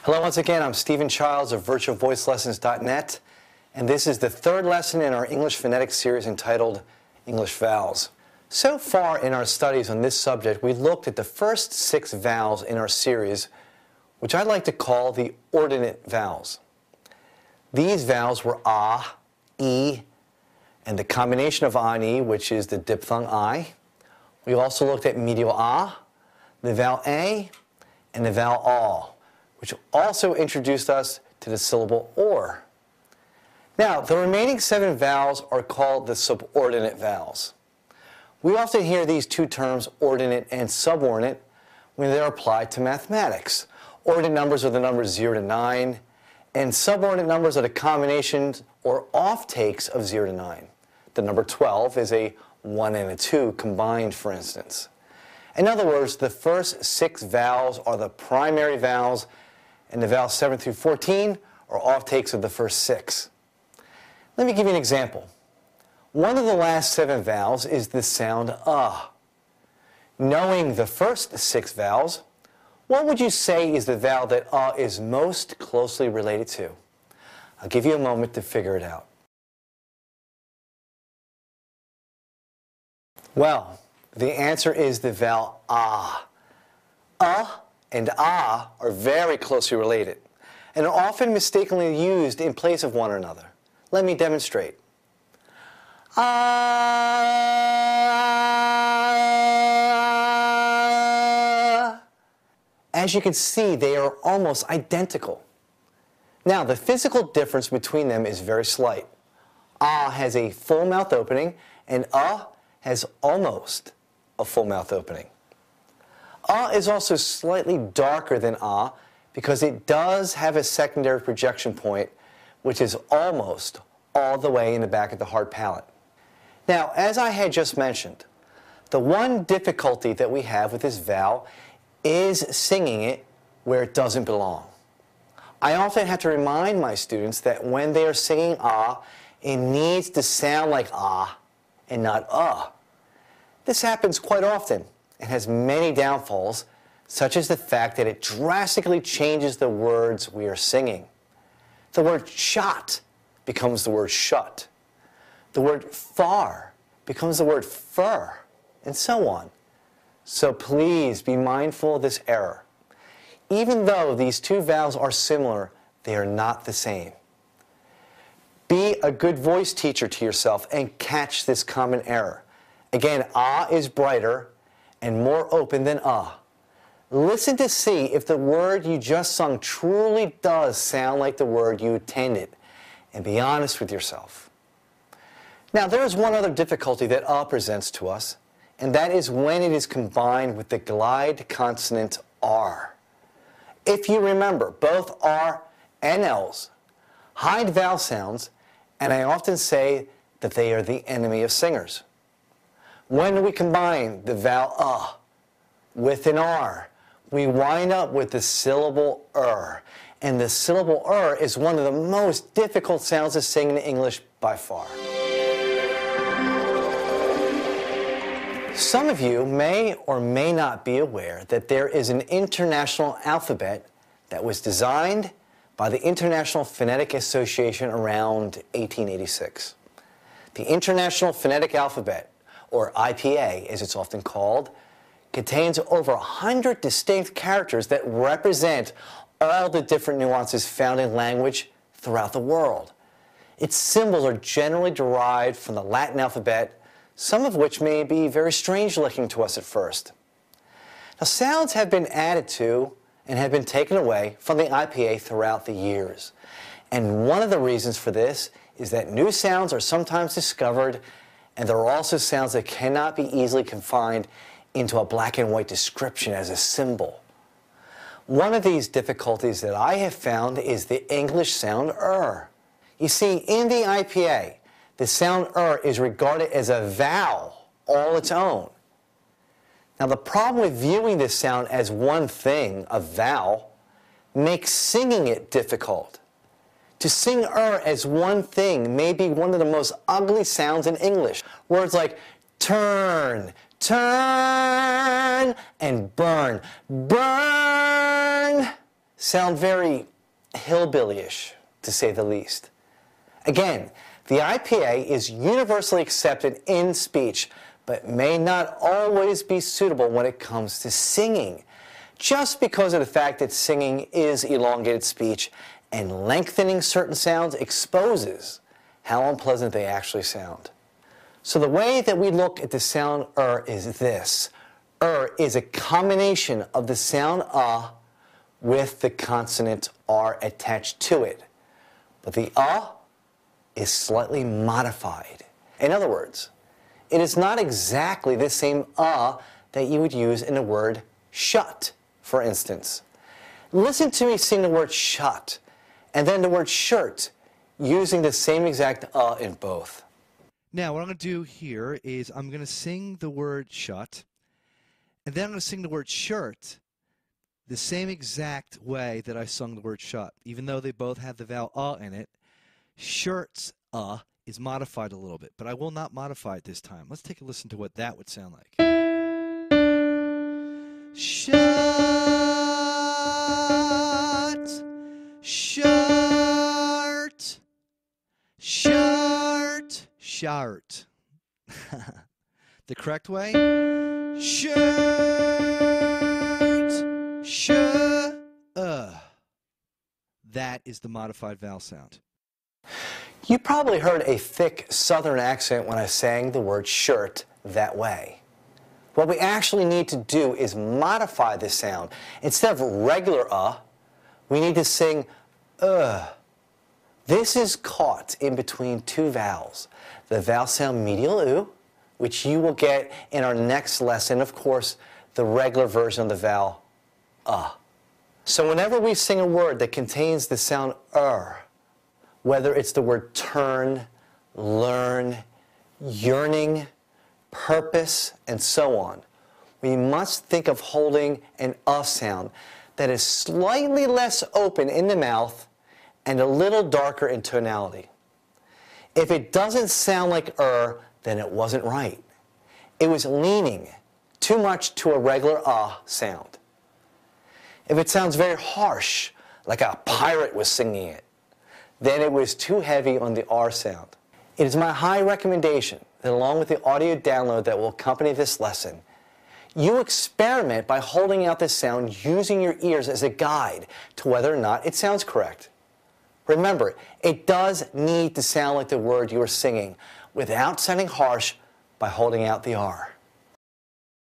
Hello once again, I'm Stephen Childs of virtualvoicelessons.net, and this is the third lesson in our English phonetics series entitled English Vowels. So far in our studies on this subject, we looked at the first 6 vowels in our series, which I'd like to call the ordinate vowels. These vowels were ah, e, and the combination of ah and e, which is the diphthong I. We also looked at medial ah, the vowel a, and the vowel all, which also introduced us to the syllable or. Now, the remaining 7 vowels are called the subordinate vowels. We often hear these two terms, ordinate and subordinate, when they're applied to mathematics. Ordinate numbers are the numbers 0 to 9, and subordinate numbers are the combinations or off-takes of 0 to 9. The number 12 is a 1 and a 2 combined, for instance. In other words, the first 6 vowels are the primary vowels, and the vowels 7 through 14 are off-takes of the first 6. Let me give you an example. One of the last 7 vowels is the sound Knowing the first 6 vowels, what would you say is the vowel that is most closely related to? I'll give you a moment to figure it out. Well, the answer is the vowel ah. And ah are very closely related and are often mistakenly used in place of one another. Let me demonstrate. Ah. As you can see, they are almost identical. Now, the physical difference between them is very slight. Ah has a full mouth opening, and has almost a full mouth opening. Is also slightly darker than because it does have a secondary projection point, which is almost all the way in the back of the hard palate. Now, as I had just mentioned, the one difficulty that we have with this vowel is singing it where it doesn't belong. I often have to remind my students that when they are singing it needs to sound like and not This happens quite often and has many downfalls, such as the fact that it drastically changes the words we are singing. The word shot becomes the word shut. The word far becomes the word fur, and so on. So please be mindful of this error. Even though these two vowels are similar, they are not the same. Be a good voice teacher to yourself and catch this common error. Again, is brighter and more open than Listen to see if the word you just sung truly does sound like the word you intended, and be honest with yourself. Now, there is one other difficulty that presents to us, and that is when it is combined with the glide consonant R. If you remember, both R and L's hide vowel sounds, and I often say that they are the enemy of singers. When we combine the vowel with an R, we wind up with the syllable and the syllable is one of the most difficult sounds to sing in English by far. Some of you may or may not be aware that there is an international alphabet that was designed by the International Phonetic Association around 1886. The International Phonetic Alphabet, or IPA as it's often called, contains over 100 distinct characters that represent all the different nuances found in language throughout the world. Its symbols are generally derived from the Latin alphabet, some of which may be very strange looking to us at first. Now, sounds have been added to and have been taken away from the IPA throughout the years. And one of the reasons for this is that new sounds are sometimes discovered, and there are also sounds that cannot be easily confined into a black and white description as a symbol. One of these difficulties that I have found is the English sound You see, in the IPA, the sound is regarded as a vowel all its own. Now, the problem with viewing this sound as one thing, a vowel, makes singing it difficult. To sing as one thing may be one of the most ugly sounds in English. Words like turn, turn, and burn, burn, sound very hillbilly-ish, to say the least. Again, the IPA is universally accepted in speech, but may not always be suitable when it comes to singing, just because of the fact that singing is elongated speech and lengthening certain sounds exposes how unpleasant they actually sound. So the way that we look at the sound is this. Is a combination of the sound with the consonant R attached to it. But the is slightly modified. In other words, it is not exactly the same that you would use in the word shut, for instance. Listen to me sing the word shut, and then the word shirt, using the same exact in both. Now, what I'm going to do here is I'm going to sing the word shut, and then I'm going to sing the word shirt the same exact way that I sung the word shut. Even though they both have the vowel in it, shirt's is modified a little bit, but I will not modify it this time. Let's take a listen to what that would sound like. Shut, shirt, shirt, shirt. The correct way? Shirt, shirt. That is the modified vowel sound. You probably heard a thick southern accent when I sang the word shirt that way. What we actually need to do is modify this sound. Instead of regular we need to sing This is caught in between two vowels. The vowel sound medial oo, which you will get in our next lesson, of course, the regular version of the vowel So whenever we sing a word that contains the sound whether it's the word turn, learn, yearning, purpose, and so on, we must think of holding an sound that is slightly less open in the mouth and a little darker in tonality. If it doesn't sound like then it wasn't right. It was leaning too much to a regular sound. If it sounds very harsh, like a pirate was singing it, then it was too heavy on the R sound. It is my high recommendation that along with the audio download that will accompany this lesson, you experiment by holding out this sound using your ears as a guide to whether or not it sounds correct. Remember, it does need to sound like the word you are singing without sounding harsh by holding out the R.